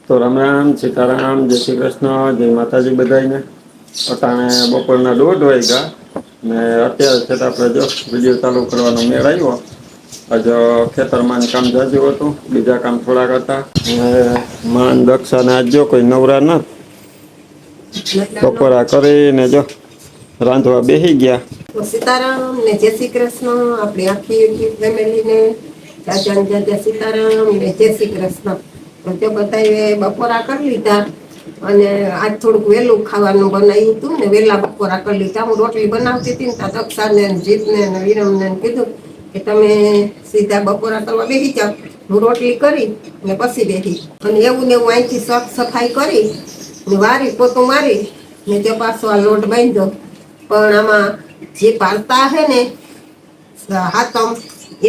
તો રામ રામ સીતારામ જય શ્રી કૃષ્ણ જય માતાજી બધાને અટાણે બપોરના 1:30 વાગ્યા ને અત્યારે છે આપણે જો વિડીયો ચાલુ કરવાનો મેળ આવ્યો. આજ ખેતરમાં કામ જાજુ હતું, બીજા કામ થોડાક હતા. માન દક્ષાને આજ જો કોઈ નવરા ના બપોરા કરીને જો રાંધવા બેસી ગયા. તો સીતારામ ને જય શ્રી કૃષ્ણ આપણી આખી ફેમિલીને જય સીતારામ ને જય શ્રી કૃષ્ણ. તો બધા બપોરા કરી લીધા અને આજ થોડુંક વહેલું ખાવાનું બનાવ્યું હતું ને વહેલા બપોરા કરી લીધા. હું રોટલી બનાવતી હતી ને દક્ષાને જીતને વિરમને કીધું કે તમે સીધા બપોરા કરવા બેસી જાઓ, હું રોટલી કરી ને પછી બેસી. અને એવું ને એવું અહીંથી સાફ સફાઈ કરી ને વારી પોતું મારી ને તે પાછો આ લોટ બાંધ્યો. પણ આમાં જે પાડતા હે ને હાથમ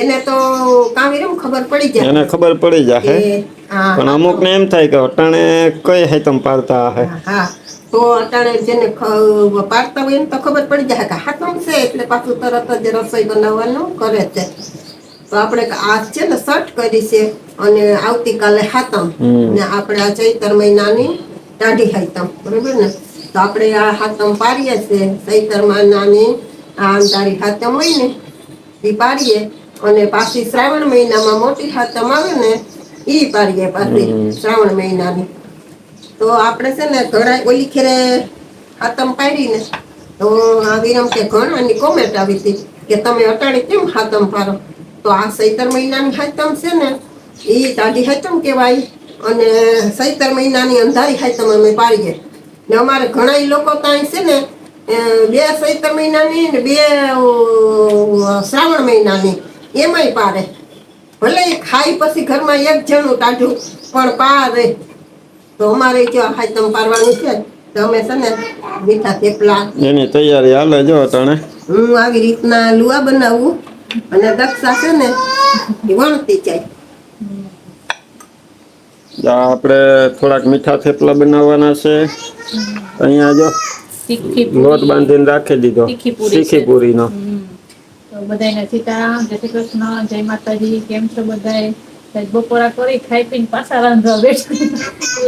એને તો કામ ખબર પડી જાય, એને ખબર પડી જાય પણ અમુક ને એમ થાય કે અટાણે કઈ હાથમ પાડતા હે. હા તો અટાણે જેને પાડતા હોય એને તો ખબર પડી જાય કે હાથમ છે એટલે પાછું તરત જ રસોઈ બનાવવાનું કરે છે. તો આપણે આજ છે ને સટ કરી છે અને આવતીકાલે હાથમ ને આપણે આ ચૈતર મહિનાની દાઢી હાથમ, બરોબર ને. તો આપણે આ હાથમ પાડીએ છીએ ચૈતર મહિનાની આ અંધારી હાથમ હોય ને એ પાડીએ અને પાછી શ્રાવણ મહિનામાં મોટી હાથમ આવે ને ઈ પાડીએ પાછી શ્રાવણ મહિનાની. તો આપણે છે ને ઘણા ઓલી ખેરે હાથમ પાડી ને તો આ વિરમ કે ઘણાની કોમેન્ટ આવી હતી કે તમે અટાણે કેમ હાથમ પાડો. તો આ ચૈતર મહિનાની હાથમ છે ને એ દાઢી હાથમ કહેવાય અને ચૈતર મહિનાની અંધારી હાથમ અમે પાડીએ ને. અમારે ઘણા લોકો ત્યાં છે ને બે ચૈતર મહિનાની ને બે શ્રાવણ મહિનાની એમાંય પાડે. ભલે ખાઈ પછી ઘરમાં એક જણું ટાઢું પણ પાડે. તો અમારે જો હાથમ પાડવાનું છે તો અમે છે ને મીઠા થેપલા એની તૈયારી હાલે જો અટાણે. હું આવી રીતના લુવા બનાવું અને દક્ષા છે ને એ વણતી જાય. આપણે થોડાક મીઠા થેપલા બનાવવાના છે. અહીંયા જો લોટ બાંધીને રાખી દીધો તીખી પૂરીનો. તો બધાને સીતારામ જય શ્રી કૃષ્ણ જય માતાજી. કેમ છો બધાય? બપોરા કરી ખાઈ પીને પાછા રાંધવા બેઠા.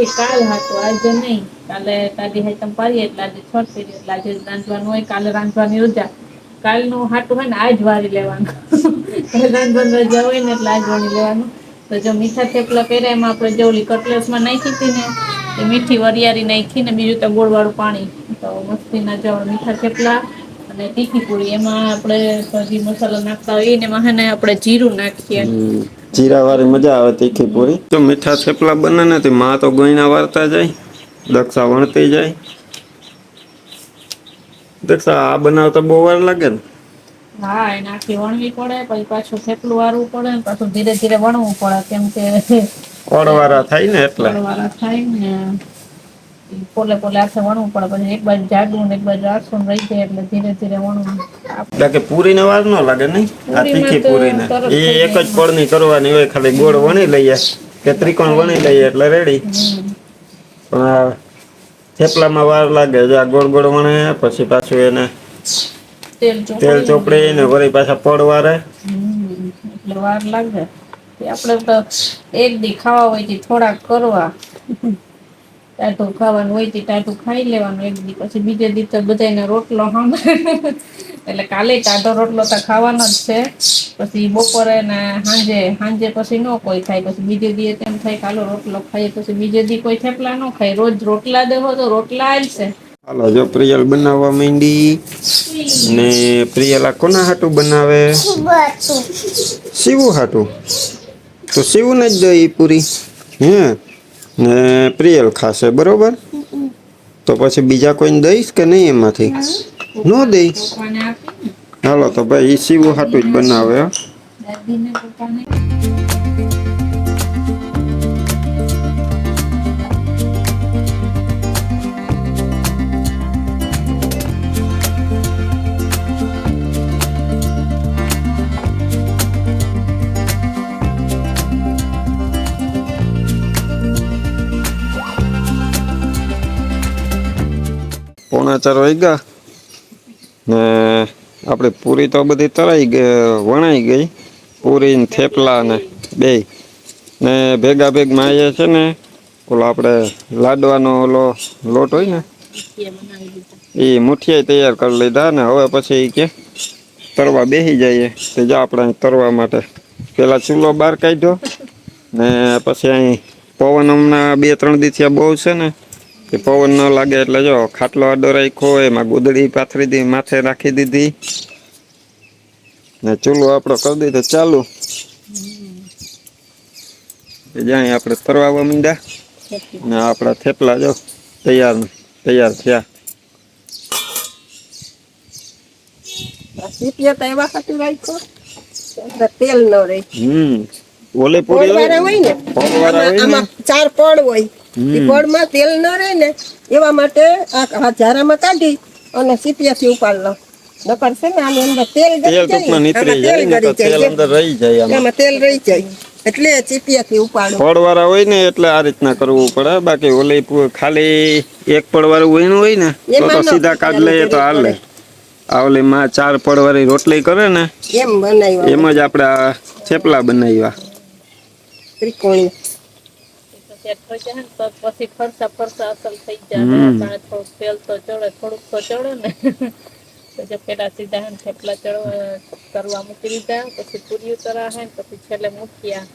એ કાલ હતો આજે નહીં. કાલે દાઢી હાથમ પાડીએ એટલે આજે છઠ કરી એટલે આજે રાંધવાનું હોય. કાલે રાંધવાની રજા. કાલનું હાટું હોય ને આજ વારી લેવાનું. રાંધવાની રજા હોય ને એટલે આજ વારી લેવાનું. તો જો મીઠા થેપલા કર્યા એમાં આપણે જે ઓલી કટલેસમાં નાખી હતી ને એ મીઠી વરિયાળી નાખી ને બીજું તો ગોળવાળું પાણી. તો મસ્તીના જો મીઠા થેપલા અને તીખી પૂરી. એમાં આપણે સબ્જી મસાલા નાખતા હોય ને એમાં હે ને આપણે જીરું નાખીએ. જીરા વાળી મજા આવે તીખી પૂરી. તો મીઠા થેપલા બને ને તો માં તો ગોયણા વારતા જાય, દક્ષા વણતી જાય. દક્ષા આ બનાવતા બહુ વાર લાગે ને? હા એને આખી વણવી પડે પછી પાછું થેપલું વારવું પડે ને પાછું ધીરે ધીરે વણવું પડે કેમ કે ઓળવાળા થાય ને એટલે. ઓળવાળા થાય ને પોલે પોલે આખે વણવું પડે. પછી એક બાજુ જાડું ને એક બાજુ આછું રહી જાય એટલે ધીરે ધીરે વણવું. એટલે કે પૂરીને વાર ન લાગે નહીં આ તીખી પૂરીને. એ એક જ પળની કરવાની હોય, ખાલી ગોળ વણી લઈએ કે ત્રિકોણ વણી લઈએ એટલે રેડી. પણ આ થેપલામાં વાર લાગે. જો આ ગોળ ગોળ વણે પછી પાછું એને તેલ ચોપડી ને વળી પાછા પડ વારે એટલે વાર લાગે. આપણે તો એક દી ખાવા હોય છે થોડાક કરવા. ટાઢું ખાવાનું હોય છે ટાઢું ખાઈ લેવાનું એક દી. પછી બીજે દી તો બધાને રોટલો સાંભળે. એટલે કાલે ટાઢો રોટલો તો ખાવાનો જ છે. પછી બપોરે ને સાંજે પછી ન કોઈ ખાય. પછી બીજે દી તેમ થાય કાલો રોટલો ખાઈએ. પછી બીજે દી કોઈ થેપલા ન ખાય. રોજ રોટલા દેવો તો રોટલા આલશે. હાલો જો પ્રિયલ બનાવવા માંડી ને પ્રિયલ આ કોના હાટું બનાવે? શિવું હાટું. તો શિવું ને જ દઈ પૂરી હે ને પ્રિયલ ખાશે બરોબર. તો પછી બીજા કોઈને દઈશ કે નહીં એમાંથી? ન દઈ. હાલો તો ભાઈ એ શિવું હાટું જ બનાવે. પોણા 4 વાગ્યા ને આપણી પૂરી તો બધી તરાઈ ગઈ, વણાઈ ગઈ. પૂરી ને થેપલા ને બે ને ભેગા ભેગમાં આવ્યા છે ને ઓલો આપણે લાડવાનો ઓલો લોટ હોય ને એ બનાવી દીધા. એ મુઠિયા તૈયાર કરી લીધા ને હવે પછી ઈ કે તરવા બેસી જઈએ તો જો આપણે અહીં તરવા માટે પેલા ચૂલો બહાર કાઢ્યો ને પછી અહીં પવન હમણાં 2-3 દિવસથી બહુ છે ને કે પવન ન લાગે એટલે જો ખાટલો આડો રાખ્યો એમાં ગોદડી પાથરી દી માથે રાખી દીધી ને ચૂલો આપણો કરી દીધો ચાલુ જ્યાં આપણે તરવા માંડ્યા ને આપણા થેપલા જો તૈયાર થયા. સીપિયા તો એવા ખાતું રાખ્યો એટલે તેલ ન રહે. ઓલે પૂરી પડવાળા હોય ને આમાં 4 પડ હોય એ પડમાં તેલ ન રહે ને એવા માટે આ ઝારામાં કાઢી અને સીપિયાથી ઉપાડ લો નકર છે ને આની અંદર તેલ ગળી ટૂંકમાં નીતરી જાય ને તો તેલ અંદર રહી જાય એમાં તેલ રહી જાય એટલે ચીપિયાથી ઉપાડો. પડવાળા હોય ને એટલે આ રીતના કરવું પડે બાકી ઓલી ખાલી એક પડવાળું વહીનું હોય ને તો સીધા કાઢ લઈએ તો હાલે. આ ઓલી માં 4 પડવાળી રોટલી કરે ને એમ બનાવ્યા એમ જ આપણે આ થેપલા બનાવ્યા ત્રિકોણી. પછી ફરસા અસલ થઈ જાય થોડુંક તેલ તો ચડે થોડુંક તો ચડે ને પછી પેલા સીધા થેપલા તરવા મૂકી દીધા પછી પૂરી તરા હે પછી છેલ્લે મૂક્યા.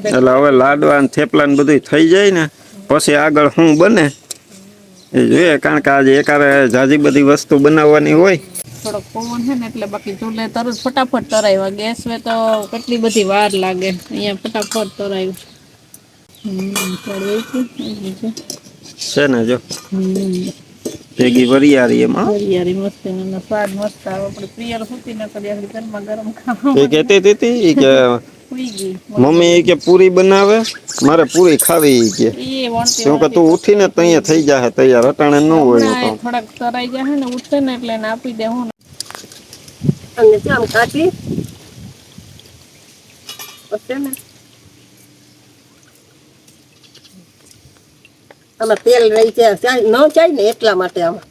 એટલે હવે લાડવા ને થેપલા ને બધું થઈ જાય ને પછી આગળ શું બને એ જોઈએ કારણ કે આજે એકારે જાજી બધી વસ્તુ બનાવવાની હોય. થોડોક પવન છે ને એટલે બાકી ચૂલે તરત ફટાફટ તરાવ્યા ગેસ વે તો કેટલી બધી વાર લાગે અહીંયા ફટાફટ તરાયું. છે ને જો ભેગી વરિયાળી એમાં વરિયાળી મસ્ત એનો સ્વાદ મસ્ત આવે. આપણે પ્રિયર સુતી ન કરી આગળ ગરમા ગરમ ખાવા એ કહેતી હતી કે સુઈ ગઈ મમ્મી કે પૂરી બનાવે મારે પૂરી ખાવી કે એ વણતી શું કે તું ઉઠીને તો અહીંયા થઈ જાય તૈયાર અટાણે ન હોય તો થોડાક તરાઈ જાય ને ઉઠે ને એટલે એને આપી દે હું અને આમ કાઢી પછી ને આમાં તેલ રહી જાય ન જાય ને એટલા માટે આમાં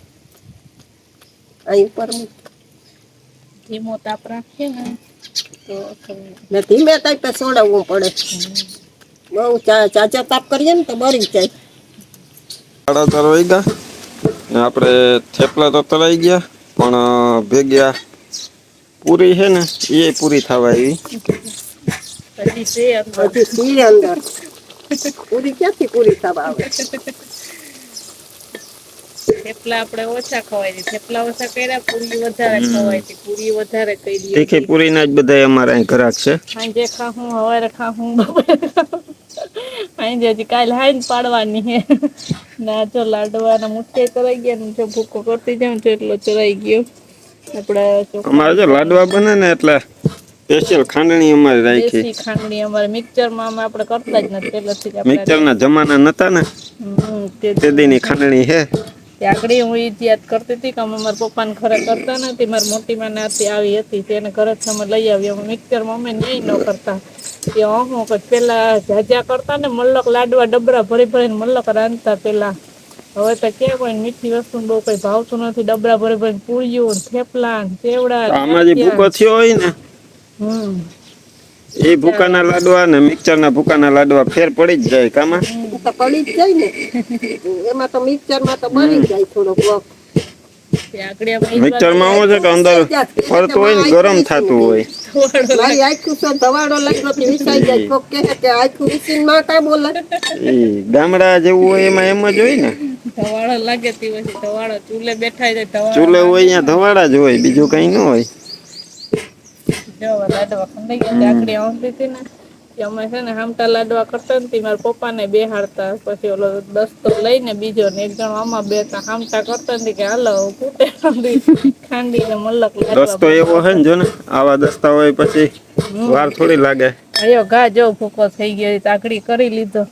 અહીં ઉપર ધીમો તાપ રાખીએ ને તો ને ધીમે તાપે સોડાવવું પડે. બહુ ચાચા તાપ કરીએ ને તો બળી જાય. 4:30 વાગ્યા ને આપણે થેપલા તો તરાઈ ગયા પણ ભેગ્યા પૂરી છે ને એ પૂરી થવા આવી. હજી અંદર પૂરી ક્યાંથી પૂરી થવા આવે. થેપલા આપણે ઓછા ખવાય છે થેપલા ઓછા કર્યા પૂરી વધારે ખવાય છે પૂરી વધારે કરી તીખી પૂરીના જ બધા અમારા અહીં ઘરાક છે. સાંજે ખાવું સવારે ખાવું સાંજે હજી કાલે હાઈ પાડવાની હે ના જો લાડવાના મુઠિયા કરાઈ ગયા ને જો ભૂકો કરતી જાઉં તો એટલો ચરાઈ ગયો. આપણે અમારે જો લાડવા બને ને એટલે સ્પેશિયલ ખાંડણી અમારે રાખી. દેશી ખાંડણી અમારે મિક્સરમાં અમે આપણે કરતા જ નથી પહેલેથી જ મિક્સરના જમાના નતા ને તે દીની ખાંડણી હે. આગળ હું એ યાદ કરતી હતી કે અમે મારા પપ્પાને ઘરે કરતા નથી મારી મોટી માં નાતી આવી હતી તેને ઘરેથી અમે લઈ આવી અમે મિક્સરમાં અમે ન્યાય ન કરતા એ હું પેલા જાજા કરતા ને મલ્લક લાડવા ડબરા ભરી ભરીને મલ્લક રાંધતા પેલા. હવે તો ક્યાં કોઈ મીઠી વસ્તુ બહુ કઈ ભાવતું નથી ડબરા ભરી ભરીને પૂરીઓ થેપલા ચેવડા આમાં જે ભૂકો થયો હોય ને એ ભૂકાના લાડવા ને મિક્સરના ભૂકાના લાડવા ફેર પડી જ જાય કામાં તો પડી જ જાય ને એમાં તો મિક્સરમાં તો બળી જાય થોડોક વખત. મિક્સરમાં શું છે કે અંદર ફરતું હોય ને ગરમ થતું હોય. મારી આખું સો ધવાડો લાગ્યો તો વિસાઈ જાય કોક કહે કે આખું વિસીન માં કા બોલે એ ગામડા જેવું હોય એમાં એમ જ હોય ને ધવાડો લાગે તે પછી ધવાડો ચૂલે બેઠા જાય ધવાડો ચૂલે હોય અહીંયા ધવાડા જ હોય બીજું કઈ ન હોય. જો લાડવા ખંડાઈ ગયા આકડી આવતી હતી ને અમે છે ને હામટા લાડવા કરતા ને મારા પપ્પાને બેહાડતા પછી ઓલો દસ્તો લઈને બીજો ને એક જણ આમાં બેતા હામટા કરતા ને કે હાલો કૂટે ખાંડી ને મલક દસ્તો એવો છે ને જો ને આવા દસ્તા હોય પછી વાર થોડી લાગે. અયો ઘા જો ભૂકો થઈ ગયો તાકડી કરી લીધો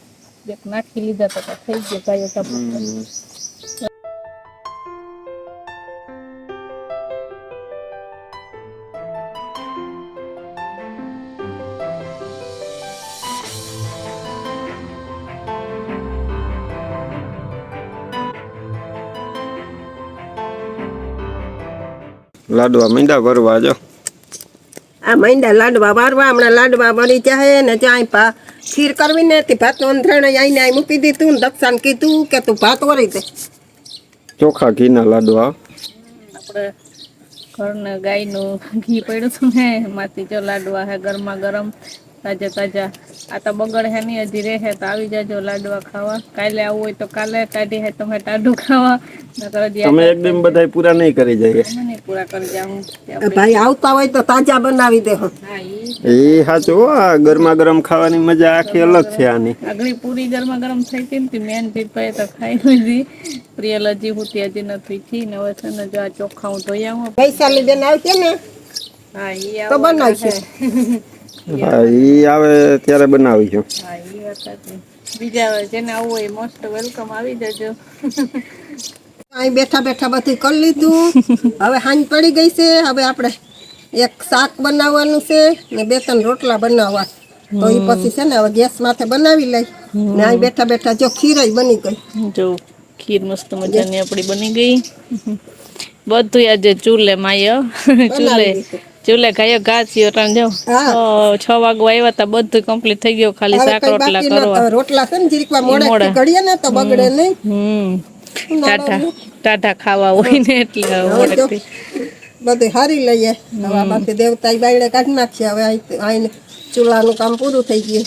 નાખી લીધા તો થઈ ગયો ગાયો લાડવા મીંડા ભરવા જો આ મૈંડા લાડવા વારવા હમણાં લાડવા વળી જાય ને ત્યાં ખીર કરવી ને તે ભાત અંધરણ આઈને આઈ મૂકી દીધું ને દક્ષાને કીધું કે તું ભાત વળી દે. ચોખા ઘીના લાડવા. આપણે ઘરના ગાયનું ઘી પડ્યું હતું ને એમાંથી જો લાડવા હે ગરમા ગરમ તાજા તાજા. આ તો બગડ હે નહીં હજી રહે તો આવી જાજો લાડવા ખાવા. કાલે આવવું હોય તો કાલે ટાઢી હે તમે ટાઢું ખાવા. તમે એકદમ બધા પૂરા નહીં કરી જાય. નહીં પૂરા કરી જાઉં. ભાઈ આવતા હોય તો તાજા બનાવી દે. હા એ સાચું હો, આ ગરમા ગરમ ખાવાની મજા આખી અલગ છે આની. આગળી પૂરી ગરમા ગરમ થઈ હતી ને મેન પીપાએ તો ખાઈ લીધી. પ્રિયલ હજી હુતી હજી નથી થી ને હવે છે ને જો આ ચોખા હું ધોઈ આવું. પૈસાની બેન આવશે ને હા ઈ તો બનાવશે. હા ઈ આવે ત્યારે બનાવીશું. હા ઈ વાત સાચી. બીજા જેને આવવું હોય મોસ્ટ વેલકમ આવી જજો. અહીં બેઠા બેઠા બધું કરી લીધું. હવે હાંજ પડી ગઈ છે. હવે આપણે એક શાક બનાવવાનું છે ને 2-3 રોટલા બનાવવા. તો એ પછી છે ને હવે ગેસ માથે બનાવી લઈ ને અહીં બેઠા બેઠા જો ખીરાઈ બની ગઈ. જો ખીર મસ્ત મજાની આપણી બની ગઈ. બધું આજે ચૂલે માય ચૂલે ગાયો ઘાસ્યો ટાણ જો 6 વાગવા આવ્યા તા બધું કમ્પ્લીટ થઈ ગયું. ખાલી શાક રોટલા કરવા. રોટલા છે ને જીરીકવા મોડે ઘડીએ ને તો બગડે નહીં. ટાઢા ખાવા હોય ને એટલે બધું હારી લઈએ. હવે આમાંથી દેવતા બાયડે કાઢી નાખીએ. હવે આઈને ચૂલાનું કામ પૂરું થઈ ગયું.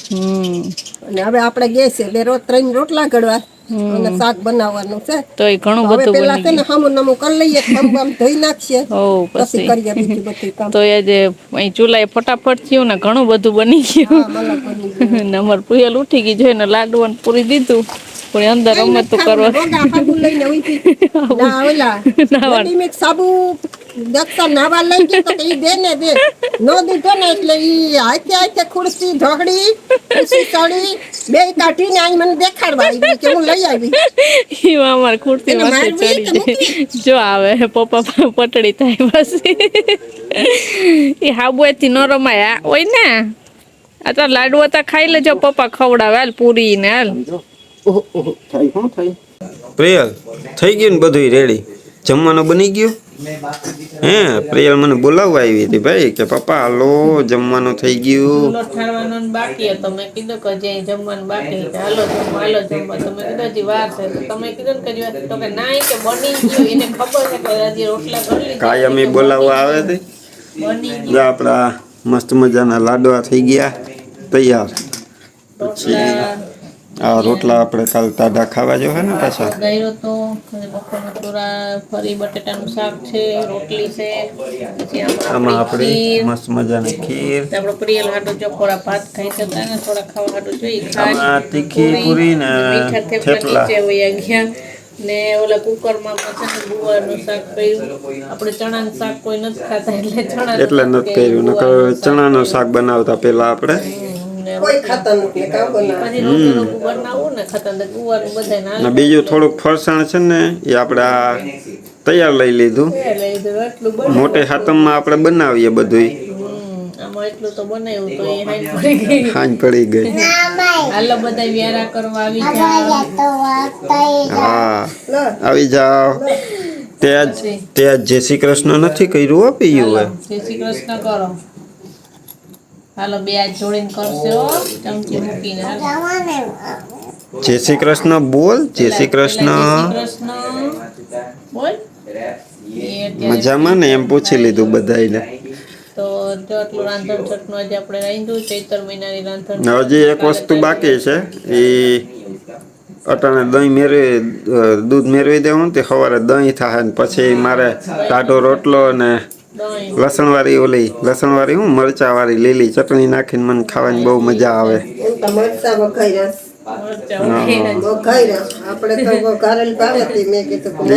અને હવે આપણે ગેસે 2-3 રોટલા ઘડવા અને શાક બનાવવાનું છે. તો એ ઘણું બધું પેલા છે ને હમું નમું કરી લઈએ આમ ધોઈ નાખીએ પછી કરીએ બીજું બધું કામ. તો એ જે અહીં ચૂલાએ ફટાફટ થયું ને ઘણું બધું બની ગયું. ને અમાર પ્રિયલ ઉઠી ગઈ જોઈને લાડવાનું પૂરી દીધું. પણ અંદર રમતું કરવા સાબુ દક્ષા નાવા લઈ ગઈ તો ઈ દે ને દે નો દીધો ને એટલે ઈ હાથે હાથે ખુરશી ઢોકડી ખુરશી સાડી બે કાઢીને આઈ મને દેખાડવા આવી કે હું લઈ આવી. ઈ અમાર ખુરશી માથે ચડી જો આવે પપ્પા પટડી થાય પછી ઈ હાબુએથી ન રમાય હોય ને. આ તો લાડવા તો ખાઈ લેજો પપ્પા ખવડાવે હાલ પૂરી ને હાલ. પ્રિયલ થઈ ગયું ને બધું રેડી? જમવાનું બની ગયું? હે પ્રિયલ મને બોલાવવા આવી હતી ભાઈ કે પપ્પા હાલો જમવાનું થઈ ગયું. ઠારવાનું બાકી હતો. મેં કીધું કે જે જમવાનું બાકી છે હાલો જમવા. તમે કીધું હજી વાર છે તો તમે કીધું કે તો કે ના કે બની ગયું. એને ખબર છે કે હજી રોટલા કરી કાયમી બોલાવવા આવે છે. બની ગયું. આપણા મસ્ત મજાના લાડવા થઈ ગયા તૈયાર. પછી આ રોટલા આપણે કાલ તાડા ખાવા જો હે ને પાછા. ગયો તો બપોરનું ચોરા ફરી બટેટાનું શાક છે રોટલી છે. પછી આમાં આપણે મસ્ત મજાની ખીર. આપણો પ્રિયલ હાટો ચોખોડા ભાત ખાઈ શકતા ને થોડા ખાવા હાટો જોઈ. આમાં તીખી પૂરી ને થેપલા નીચે વયા ગયા ને ઓલા કુકરમાં પછી ગુવારનું શાક કર્યું. આપણે ચણાનું શાક કોઈ નથી ખાતા એટલે નથી કર્યું. નકર ચણાનું શાક બનાવતા પેલા આપણે કોઈ ખાતા નથી કામ બનાવું ને ખાતા ગુવારનું બધાય. બીજું થોડુંક ફરસાણ છે ને એ આપણે તૈયાર લઈ લીધું. મોટે હાથમમાં આપણે બનાવીએ બધું. આમાં એટલું તો બનાવ્યું તો એ હાંજ પડી ગઈ. હાલો બધા વ્યારા કરવા આવી જાવ. હા આવી જાવ. તે આજ જય શ્રી કૃષ્ણ નથી કર્યું હો પીયું હોય. જય શ્રી કૃષ્ણ કરો. હાલો બે હાથ જોડીને કરશો ચમચી મૂકીને. જય શ્રી કૃષ્ણ બોલ. જય શ્રી કૃષ્ણ બોલ. મજામાં ને એમ પૂછી લીધું બધાને. તો જો આટલું રાંધણ છઠનું આજે આપણે રાંધ્યું. ચૈતર મહિનાની રાંધણ. હજી એક વસ્તુ બાકી છે એ અટાણે દહીં દૂધ મેળવી દેવું તે સવારે દહીં થાય ને પછી મારે ટાઢો રોટલો ને લસણવાળી લસણવાળી હું મરચાવાળી લીલી ચટણી નાખીને મને ખાવાની બહુ મજા આવે.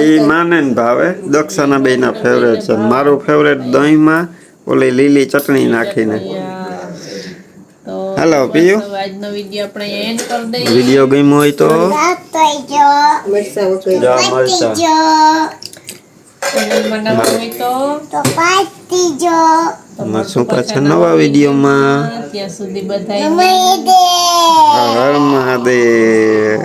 એ માને ને ભાવે. દક્ષાના બેના ફેવરેટ છે. મારું ફેવરેટ દહીંમાં ઓલી લીલી ચટણી નાખીને. હાલો પીયું. આજનો વિડિયો આપણે એન્ડ કરી દઈએ. વિડિયો ગમ્યો હોય તો શું પાછા નવા વિડીયોમાં. ત્યાં સુધી બધા હર મહાદેવ.